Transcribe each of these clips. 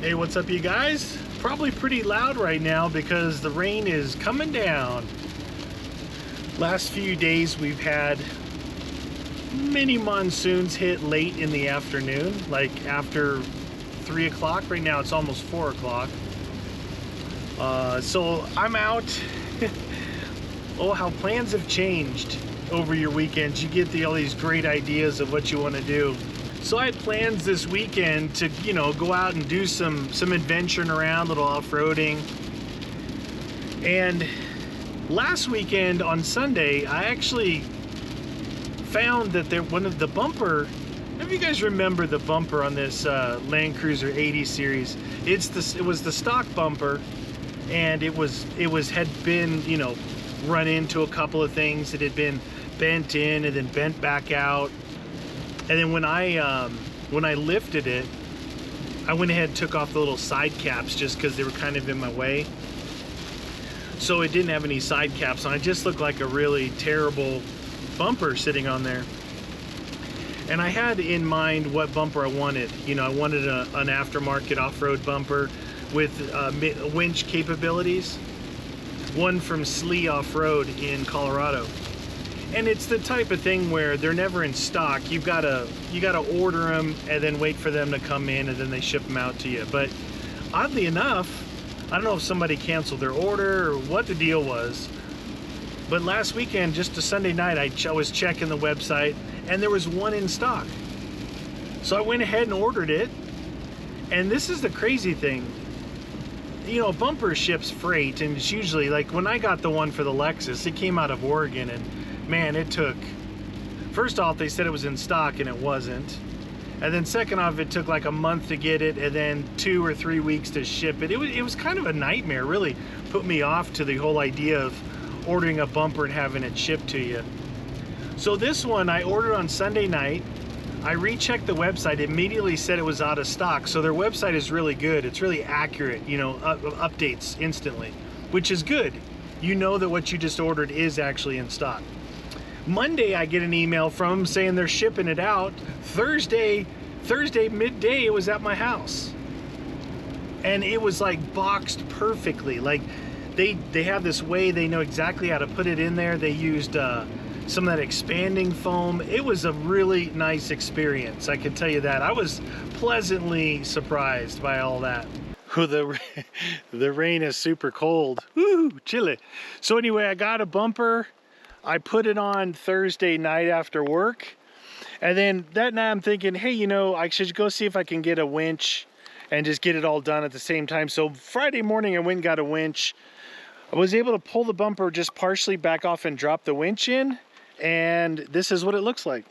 Hey, what's up, you guys? Probably pretty loud right now because the rain is coming down. Last few days we've had mini monsoons hit late in the afternoon, like after 3 o'clock. Right now it's almost 4 o'clock. So I'm out. Oh, how plans have changed over your weekends. You get all these great ideas of what you want to do. So I had plans this weekend to, go out and do some adventuring around, little off-roading. And last weekend on Sunday, I actually found that one of the bumper, if you guys remember the bumper on this Land Cruiser 80 series, it was the stock bumper, and it had been, run into a couple of things. It had been bent in and then bent back out. And then when I lifted it, I went ahead and took off the little side caps just because they were kind of in my way. So it didn't have any side caps on. It just looked like a really terrible bumper sitting on there. And I had in mind what bumper I wanted. I wanted an aftermarket off-road bumper with winch capabilities. One from Slee Off-Road in Colorado. And it's the type of thing where they're never in stock. You gotta order them and then wait for them to come in, and then they ship them out to you. But oddly enough, I don't know if somebody canceled their order or what the deal was, but last weekend, just a Sunday night, I was checking the website and there was one in stock. So I went ahead and ordered it. And this is the crazy thing. A bumper ships freight, and it's usually, like when I got the one for the Lexus, it came out of Oregon, and man, it took, first off, they said it was in stock and it wasn't. And then second off, it took like a month to get it, and then 2 or 3 weeks to ship it. It was kind of a nightmare. Really put me off to the whole idea of ordering a bumper and having it shipped to you. So this one I ordered on Sunday night. I rechecked the website, it immediately said it was out of stock. So their website is really good. It's really accurate, updates instantly, which is good. You know that what you just ordered is actually in stock. Monday, I get an email from them saying they're shipping it out. Thursday midday, it was at my house. And it was like boxed perfectly. Like they have this way, they know exactly how to put it in there. They used some of that expanding foam. It was a really nice experience, I can tell you that. I was pleasantly surprised by all that. The rain is super cold. Woo, chilly. So anyway, I got a bumper. I put it on Thursday night after work. And then that night I'm thinking, hey, I should go see if I can get a winch and just get it all done at the same time. So Friday morning I went and got a winch. I was able to pull the bumper just partially back off and drop the winch in. And this is what it looks like.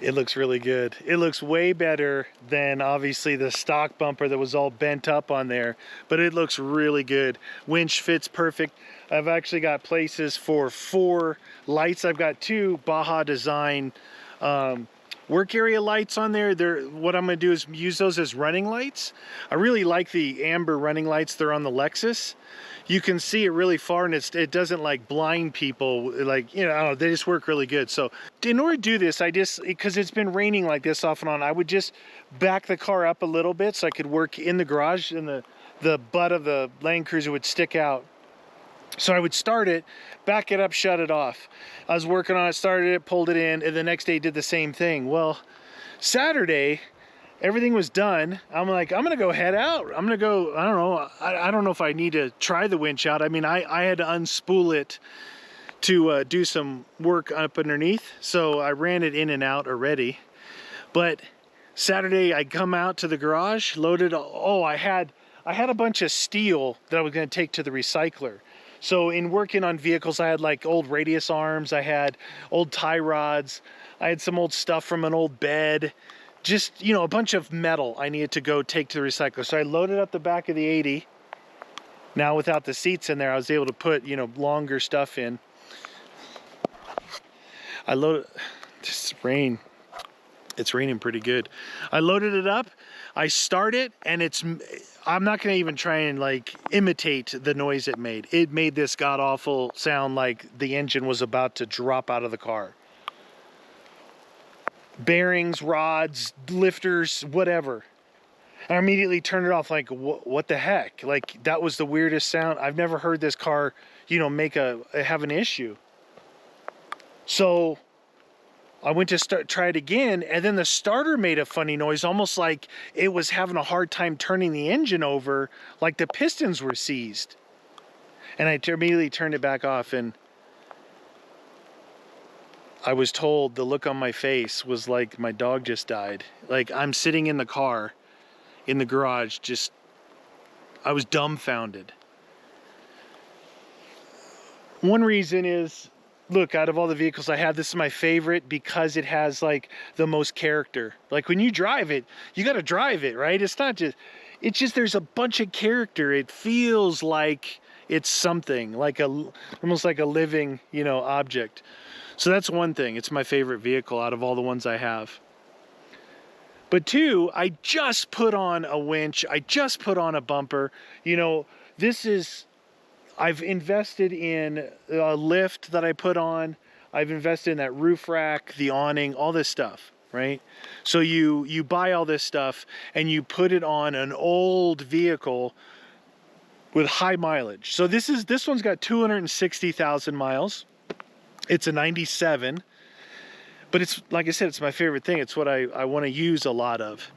It looks really good. It looks way better than obviously the stock bumper that was all bent up on there, but it looks really good. Winch fits perfect. I've actually got places for 4 lights. I've got 2 Baja Design work area lights on there. What I'm gonna do is use those as running lights. I really like the amber running lights. They're on the Lexus. You can see it really far, and it doesn't like blind people. Like, I don't know, they just work really good. So in order to do this, because it's been raining like this off and on, I would just back the car up a little bit so I could work in the garage, and the butt of the Land Cruiser would stick out. So I would start it, back it up, shut it off. I was working on it, started it, pulled it in, and the next day did the same thing. Well, Saturday, everything was done. I'm like, I'm gonna go head out. I'm gonna go, I don't know. I don't know if I need to try the winch out. I mean, I had to unspool it to do some work up underneath. So I ran it in and out already. But Saturday I come out to the garage, loaded, I had a bunch of steel that I was gonna take to the recycler. So in working on vehicles, I had like old radius arms, I had old tie rods, I had some old stuff from an old bed, just, you know, a bunch of metal I needed to go take to the recycler. So I loaded up the back of the 80. Now without the seats in there, I was able to put, you know, longer stuff in. I loaded, this rain, it's raining pretty good. I loaded it up, I start it, and I'm not gonna even try and like imitate the noise it made. It made this god-awful sound like the engine was about to drop out of the car. Bearings, rods, lifters, whatever. I immediately turned it off, like, what the heck? Like, that was the weirdest sound. I've never heard this car, you know, have an issue. So I went to try it again, and then the starter made a funny noise, almost like it was having a hard time turning the engine over, like the pistons were seized. And I immediately turned it back off, and I was told the look on my face was like my dog just died. Like, I'm sitting in the car, in the garage, just, I was dumbfounded. One reason is, look, out of all the vehicles I have, this is my favorite because it has like the most character. Like, when you drive it, you got to drive it, right? It's just there's a bunch of character. It feels like it's something, like almost like a living, you know, object. So that's one thing. It's my favorite vehicle out of all the ones I have. But two, I just put on a winch. I just put on a bumper. You know, I've invested in a lift that I put on. I've invested in that roof rack, the awning, all this stuff, right? So you buy all this stuff and you put it on an old vehicle with high mileage. So this one's got 260,000 miles. It's a 97. But it's, like I said, it's my favorite thing. It's what I want to use a lot of.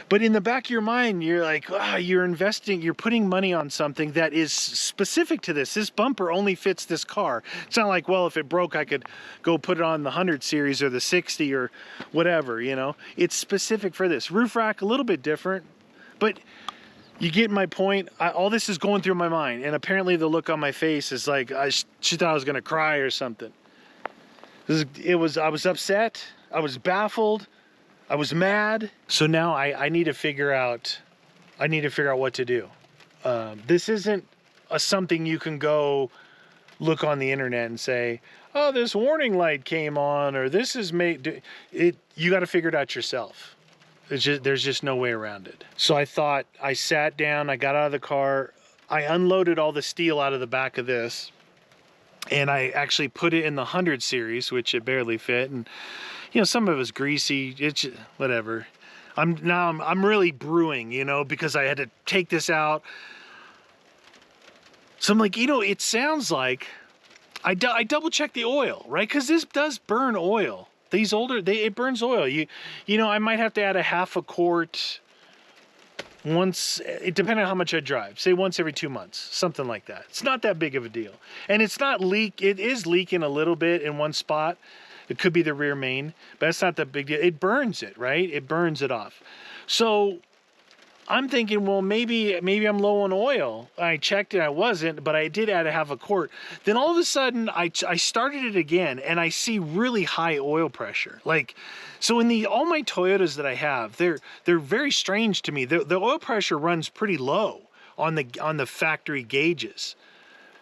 But in the back of your mind, you're like, you're putting money on something that is specific to this. This bumper only fits this car. It's not like, well, if it broke, I could go put it on the 100 series or the 60 or whatever, you know. It's specific for this. Roof rack, a little bit different. But you get my point. All this is going through my mind. And apparently the look on my face is like, she thought I was going to cry or something. I was upset, I was baffled, I was mad. So now I need to figure out what to do. This isn't something you can go look on the internet and say, oh, this warning light came on, or this is made. You got to figure it out yourself. There's just no way around it. So I sat down, I got out of the car, I unloaded all the steel out of the back of this. And I actually put it in the 100 series, which it barely fit. And, you know, some of it was greasy. It's just, whatever. I'm really brewing, you know, because I had to take this out. So I'm like, you know, it sounds like I double checked the oil, right? Because this does burn oil. These it burns oil. You know, I might have to add a half a quart once, depending on how much I drive, say once every 2 months, something like that. It's not that big of a deal. And it's not it is leaking a little bit in one spot. It could be the rear main, but it's not that big deal. It burns it, right? It burns it off. So I'm thinking, well, maybe I'm low on oil. I checked it, I wasn't, but I did add a half a quart. Then all of a sudden, I started it again, and I see really high oil pressure. Like, so in all my Toyotas that I have, they're very strange to me. The oil pressure runs pretty low on the factory gauges.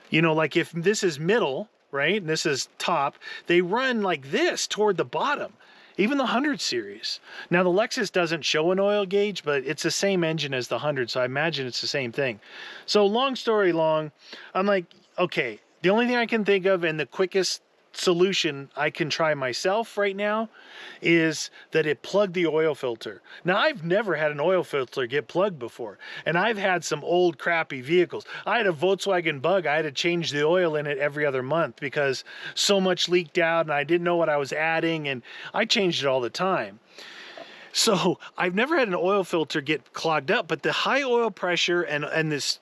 You know, like if this is middle, right, and this is top, they run like this toward the bottom. Even the 100 series. Now the Lexus doesn't show an oil gauge, but it's the same engine as the 100, so I imagine it's the same thing. So long story long, I'm like, okay, the only thing I can think of and the quickest solution I can try myself right now is that it plugged the oil filter. Now I've never had an oil filter get plugged before, and I've had some old crappy vehicles. I had a Volkswagen Bug. I had to change the oil in it every other month because so much leaked out and I didn't know what I was adding, and I changed it all the time. So I've never had an oil filter get clogged up, but the high oil pressure and this,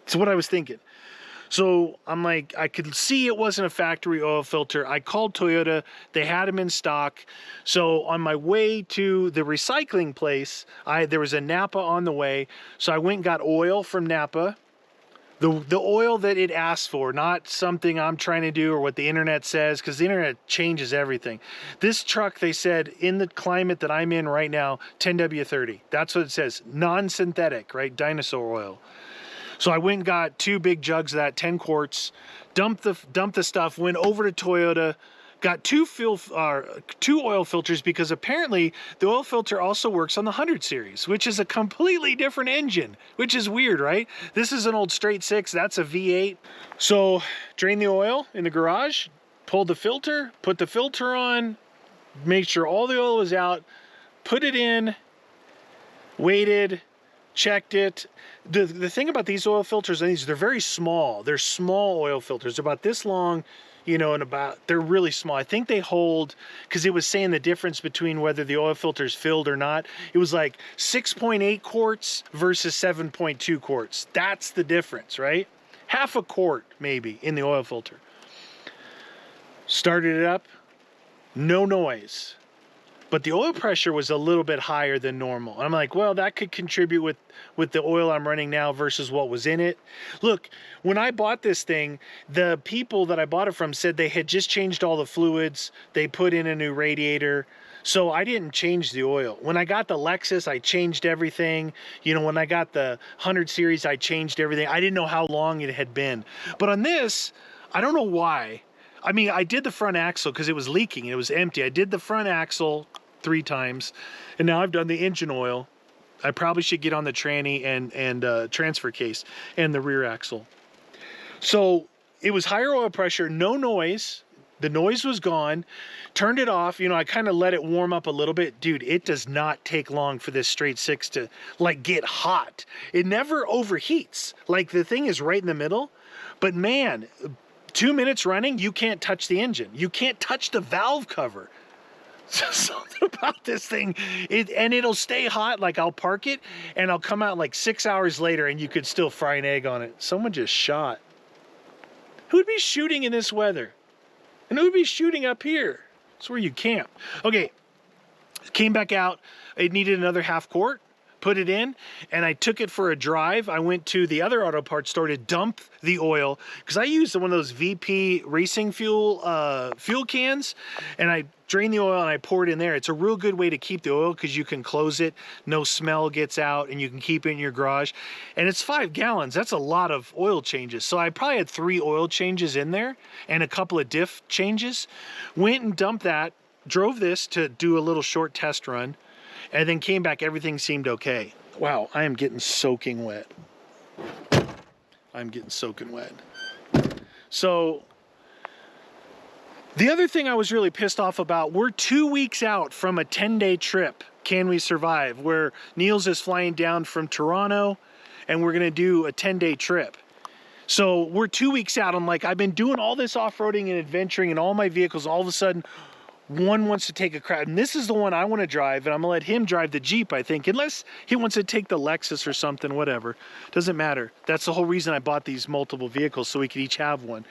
it's what I was thinking. So I'm like, I could see it wasn't a factory oil filter. I called Toyota, they had them in stock. So on my way to the recycling place, there was a Napa on the way. So I went and got oil from Napa, The oil that it asks for, not something I'm trying to do or what the internet says, because the internet changes everything. This truck, they said, in the climate that I'm in right now, 10W30. That's what it says, non-synthetic, right? Dinosaur oil. So I went and got 2 big jugs of that, 10 quarts, dumped the stuff, went over to Toyota, got 2 oil filters, because apparently the oil filter also works on the 100 series, which is a completely different engine, which is weird, right? This is an old straight 6, that's a V8. So drain the oil in the garage, pulled the filter, put the filter on, made sure all the oil was out, put it in, waited, checked it. The thing about these oil filters, they're very small. They're small oil filters. They're about this long, you know, and they're really small. I think they hold, because it was saying the difference between whether the oil filter is filled or not. It was like 6.8 quarts versus 7.2 quarts. That's the difference, right? Half a quart maybe in the oil filter. Started it up, no noise. But the oil pressure was a little bit higher than normal. I'm like, well, that could contribute with the oil I'm running now versus what was in it. Look, when I bought this thing, the people that I bought it from said they had just changed all the fluids. They put in a new radiator. So I didn't change the oil. When I got the Lexus, I changed everything. You know, when I got the 100 series, I changed everything. I didn't know how long it had been. But on this, I don't know why. I mean, I did the front axle because it was leaking. It was empty. I did the front axle 3 times, and now I've done the engine oil. I probably should get on the tranny and transfer case and the rear axle. So it was higher oil pressure, no noise. The noise was gone. Turned it off. You know, I kind of let it warm up a little bit. Dude, it does not take long for this straight 6 to like get hot. It never overheats. Like the thing is right in the middle, but man, 2 minutes running, you can't touch the engine. You can't touch the valve cover. Something about this thing, and it'll stay hot. Like I'll park it and I'll come out like 6 hours later and you could still fry an egg on it. Someone just shot. Who'd be shooting in this weather? And who'd be shooting up here? It's where you camp. Okay, came back out. It needed another half quart. Put it in, and I took it for a drive. I went to the other auto parts store to dump the oil, because I used one of those VP racing fuel cans, and I drained the oil and I poured it in there. It's a real good way to keep the oil, because you can close it, no smell gets out, and you can keep it in your garage. And it's 5 gallons. That's a lot of oil changes. So I probably had 3 oil changes in there and a couple of diff changes. Went and dumped that, drove this to do a little short test run, and then came back, everything seemed okay. Wow, I am getting soaking wet. I'm getting soaking wet. So, the other thing I was really pissed off about, we're 2 weeks out from a 10-day trip, Can We Survive, where Niels is flying down from Toronto, and we're gonna do a 10-day trip. So, we're 2 weeks out. I'm like, I've been doing all this off-roading and adventuring in all my vehicles. All of a sudden, one wants to take a crap, and this is the one I want to drive, and I'm gonna let him drive the Jeep, I think, unless he wants to take the Lexus or something, whatever. Doesn't matter. That's the whole reason I bought these multiple vehicles, so we could each have one.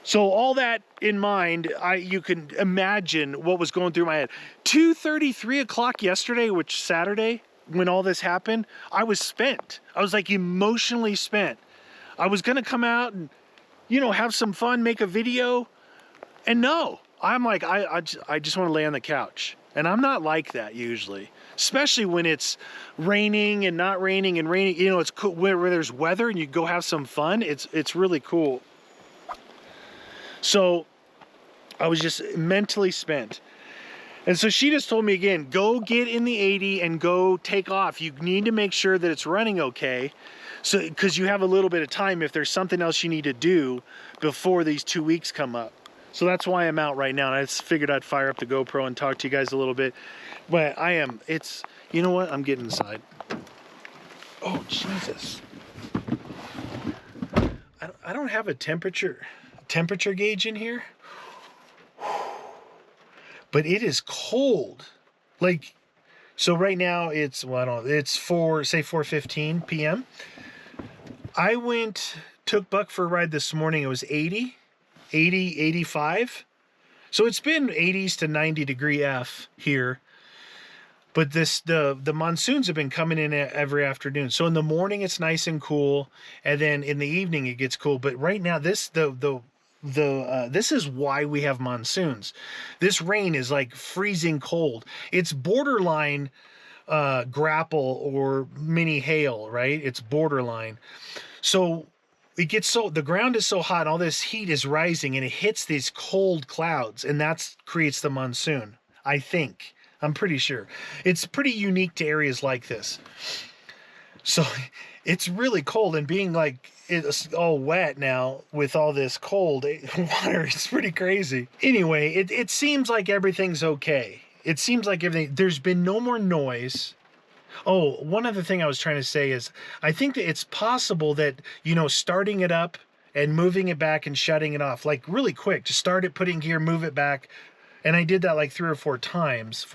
So all that in mind, you can imagine what was going through my head. 2:30, 3 o'clock yesterday, which Saturday, when all this happened, I was spent. I was like emotionally spent. I was gonna come out and, you know, have some fun, make a video, and no. I'm like, I just want to lay on the couch. And I'm not like that usually, especially when it's raining and not raining and raining. You know, it's cool where there's weather and you go have some fun. It's really cool. So I was just mentally spent. And so she just told me again, go get in the 80 and go take off. You need to make sure that it's running okay. So, because you have a little bit of time if there's something else you need to do before these 2 weeks come up. So that's why I'm out right now, and I just figured I'd fire up the GoPro and talk to you guys a little bit. But you know what? I'm getting inside. Oh, Jesus. I don't have a temperature gauge in here. But it is cold. Like, so right now it's, well, I don't know, it's 4:15 p.m. I took Buck for a ride this morning. It was 80, 85. So it's been 80s to 90 degree F here. But the monsoons have been coming in every afternoon. So in the morning it's nice and cool, and then in the evening it gets cool. But right now this this is why we have monsoons. This rain is like freezing cold. It's borderline grapple or mini hail, right? It's borderline. So it gets so, the ground is so hot, all this heat is rising, and it hits these cold clouds, and that creates the monsoon. I think. I'm pretty sure. It's pretty unique to areas like this. So it's really cold, and being like it's all wet now with all this cold water, it's pretty crazy. Anyway, it seems like everything's okay. It seems like everything, there's been no more noise. Oh, one other thing I was trying to say is I think that it's possible that, you know, starting it up and moving it back and shutting it off, like really quick, to start it, putting gear, move it back. And I did that like 3 or 4 times,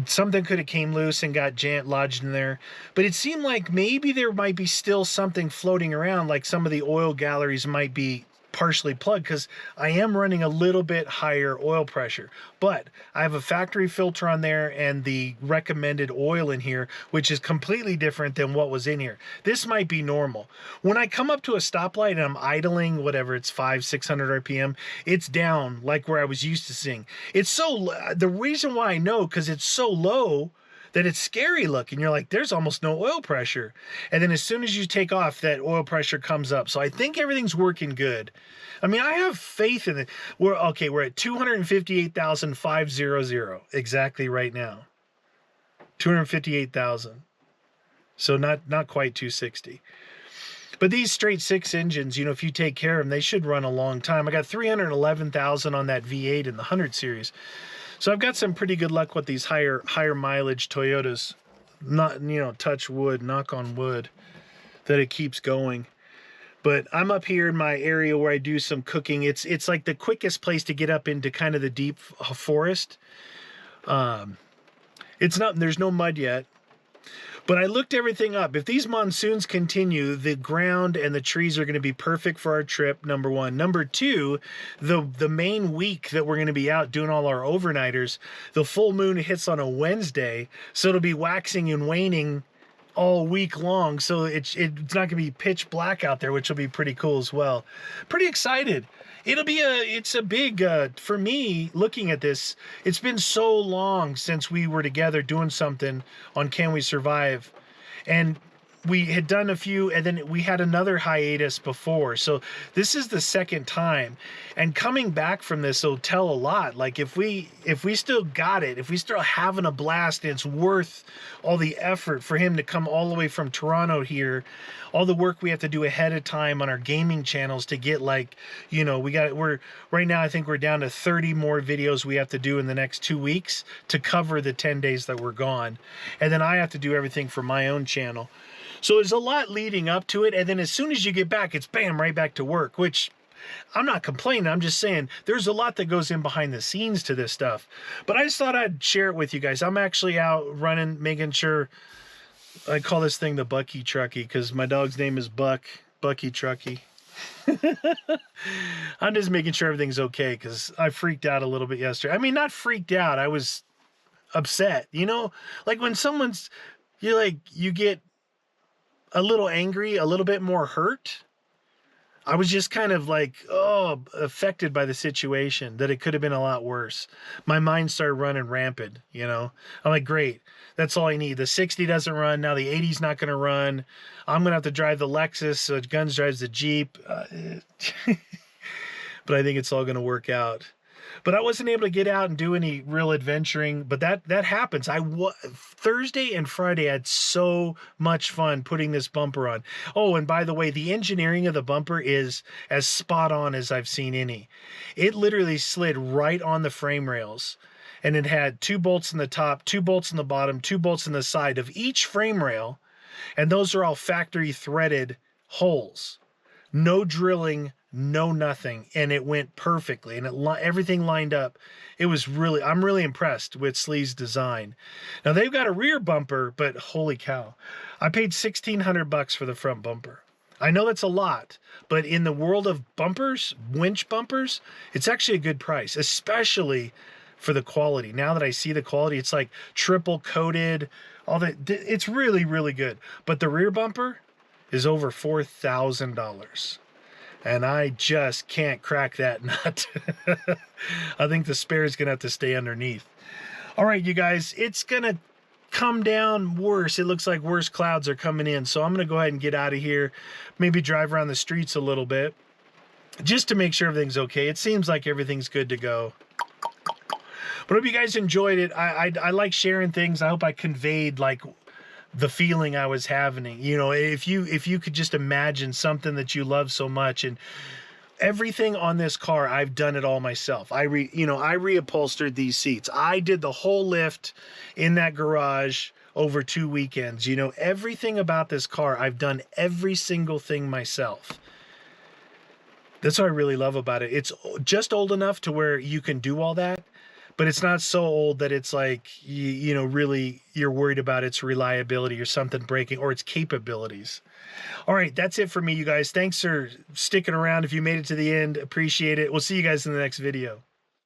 Something could have came loose and got lodged in there. But it seemed like maybe there might be still something floating around, like some of the oil galleries might be partially plugged, because I am running a little bit higher oil pressure. But I have a factory filter on there and the recommended oil in here, which is completely different than what was in here. This might be normal. When I come up to a stoplight and I'm idling, whatever, it's 500-600 RPM, it's down like where I was used to seeing. It's so, the reason why I know, because it's so low that it's scary looking. You're like, there's almost no oil pressure. And then as soon as you take off, that oil pressure comes up. So I think everything's working good. I mean, I have faith in it. We're at 258,500 exactly right now. 258,000. So not quite 260. But these straight 6 engines, you know, if you take care of them, they should run a long time. I got 311,000 on that V8 in the 100 series. So I've got some pretty good luck with these higher mileage Toyotas. Not, you know, touch wood, knock on wood, that it keeps going. But I'm up here in my area where I do some cooking. It's like the quickest place to get up into kind of the deep forest. There's no mud yet. But I looked everything up. If these monsoons continue, the ground and the trees are going to be perfect for our trip, number one. Number two, the main week that we're going to be out doing all our overnighters, the full moon hits on a Wednesday, so it'll be waxing and waning all week long. So it's not going to be pitch black out there, which will be pretty cool as well. Pretty excited. It's a big, for me, looking at this, it's been so long since we were together doing something on Can We Survive? And we had done a few, and then we had another hiatus before. So this is the second time. And coming back from this will tell a lot. Like if we still got it, if we still having a blast, and it's worth all the effort for him to come all the way from Toronto here, all the work we have to do ahead of time on our gaming channels to get, like, you know, we're right now, I think we're down to 30 more videos we have to do in the next 2 weeks to cover the 10 days that we're gone. And then I have to do everything for my own channel. So there's a lot leading up to it, and then as soon as you get back, it's bam, right back to work, which I'm not complaining. I'm just saying there's a lot that goes in behind the scenes to this stuff. But I just thought I'd share it with you guys. I'm actually out running, making sure, I call this thing the Bucky Trucky because my dog's name is Bucky Trucky. I'm just making sure everything's okay because I freaked out a little bit yesterday. I mean, not freaked out. I was upset, you know, like when you get a little angry, a little bit more hurt. I was just kind of like, affected by the situation, that it could have been a lot worse. My mind started running rampant, you know. I'm like, great, that's all I need. The 60 doesn't run, now the 80's not going to run. I'm going to have to drive the Lexus, so Guns drives the Jeep. But I think it's all going to work out. But I wasn't able to get out and do any real adventuring, but that happens. Thursday and Friday I had so much fun putting this bumper on. Oh, and by the way, the engineering of the bumper is as spot on as I've seen any. It literally slid right on the frame rails, and it had 2 bolts in the top, 2 bolts in the bottom, 2 bolts in the side of each frame rail, and those are all factory threaded holes. No drilling, no nothing, and it went perfectly, and everything lined up. I'm really impressed with Slee's design. Now they've got a rear bumper, but holy cow, I paid $1,600 for the front bumper. I know that's a lot, but in the world of bumpers, winch bumpers, it's actually a good price, especially for the quality. Now that I see the quality, it's like triple coated, all that. It's really, really good. But the rear bumper is over $4,000. And I just can't crack that nut. I think the spare is going to have to stay underneath. All right, you guys, it's going to come down worse. It looks like worse clouds are coming in. So I'm going to go ahead and get out of here. Maybe drive around the streets a little bit just to make sure everything's okay. It seems like everything's good to go. But I hope you guys enjoyed it. I like sharing things. I hope I conveyed like the feeling I was having. You know, if you could just imagine something that you love so much, and everything on this car, I've done it all myself. I reupholstered these seats. I did the whole lift in that garage over 2 weekends. You know, everything about this car, I've done every single thing myself. That's what I really love about it. It's just old enough to where you can do all that, but it's not so old that it's like, you know, really you're worried about its reliability or something breaking or its capabilities. All right, that's it for me, you guys. Thanks for sticking around. If you made it to the end, appreciate it. We'll see you guys in the next video.